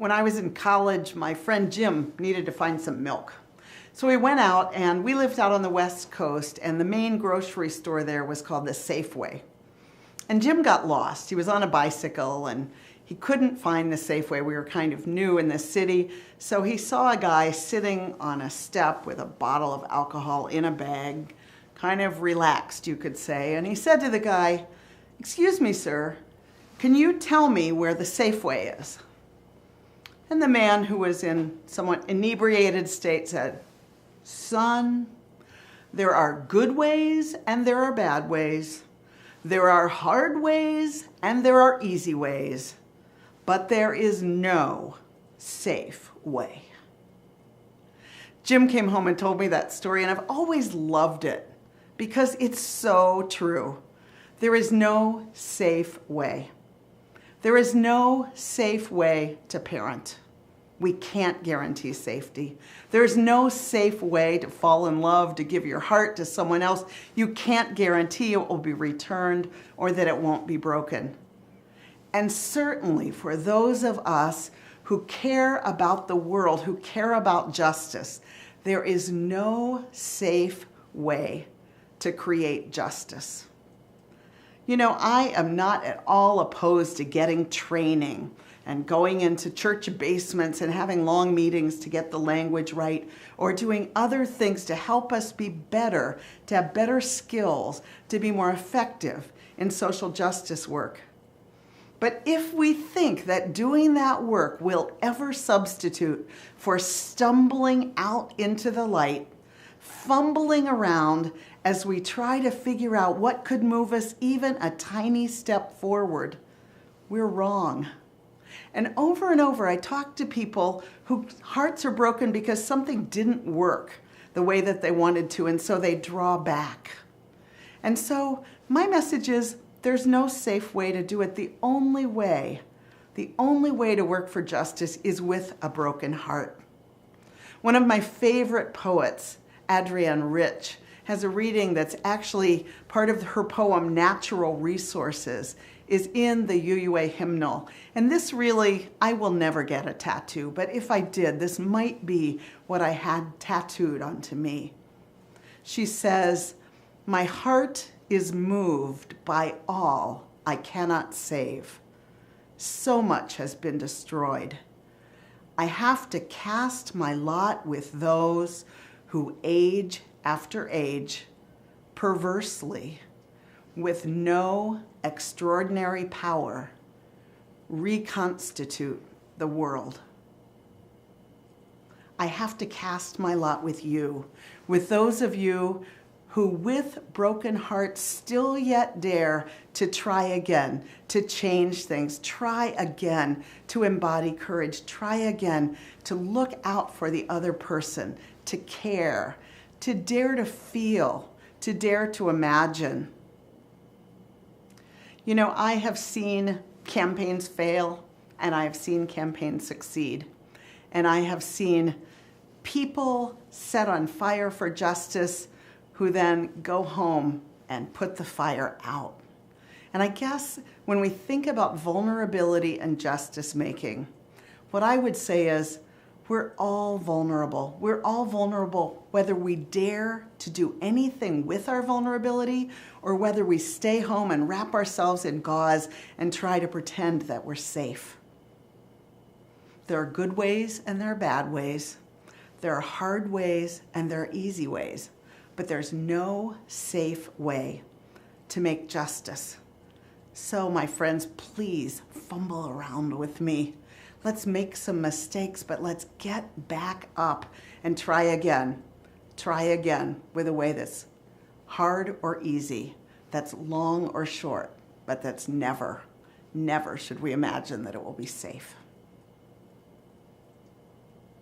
When I was in college, my friend Jim needed to find some milk. So we went out, and we lived out on the West Coast, and the main grocery store there was called the Safeway. And Jim got lost. He was on a bicycle, and he couldn't find the Safeway. We were kind of new in the city, so he saw a guy sitting on a step with a bottle of alcohol in a bag, kind of relaxed, you could say. And he said to the guy, "Excuse me, sir, can you tell me where the Safeway is?" And the man, who was in somewhat inebriated state, said, "Son, there are good ways and there are bad ways. There are hard ways and there are easy ways. But there is no safe way." Jim came home and told me that story, and I've always loved it because it's so true. There is no safe way. There is no safe way to parent. We can't guarantee safety. There's no safe way to fall in love, to give your heart to someone else. You can't guarantee it will be returned or that it won't be broken. And certainly for those of us who care about the world, who care about justice, there is no safe way to create justice. You know, I am not at all opposed to getting training and going into church basements and having long meetings to get the language right, or doing other things to help us be better, to have better skills, to be more effective in social justice work. But if we think that doing that work will ever substitute for stumbling out into the light, fumbling around as we try to figure out what could move us even a tiny step forward, we're wrong. And over, I talk to people whose hearts are broken because something didn't work the way that they wanted to, and so they draw back. And so my message is, there's no safe way to do it. The only way to work for justice is with a broken heart. One of my favorite poets, Adrienne Rich, has a reading that's actually part of her poem, Natural Resources, is in the UUA hymnal. And this really, I will never get a tattoo, but if I did, this might be what I had tattooed onto me. She says, "My heart is moved by all I cannot save. So much has been destroyed. I have to cast my lot with those who age after age, perversely, with no extraordinary power, reconstitute the world." I have to cast my lot with you, with those of you who with broken hearts still yet dare to try again, to change things, try again to embody courage, try again to look out for the other person, to care, to dare to feel, to dare to imagine. You know, I have seen campaigns fail, and I have seen campaigns succeed. And I have seen people set on fire for justice who then go home and put the fire out. And I guess when we think about vulnerability and justice making, what I would say is, we're all vulnerable. We're all vulnerable whether we dare to do anything with our vulnerability or whether we stay home and wrap ourselves in gauze and try to pretend that we're safe. There are good ways and there are bad ways. There are hard ways and there are easy ways. But there's no safe way to make justice. So, my friends, please fumble around with me. Let's make some mistakes, but let's get back up and try again. Try again with a way that's hard or easy, that's long or short, but that's never should we imagine that it will be safe.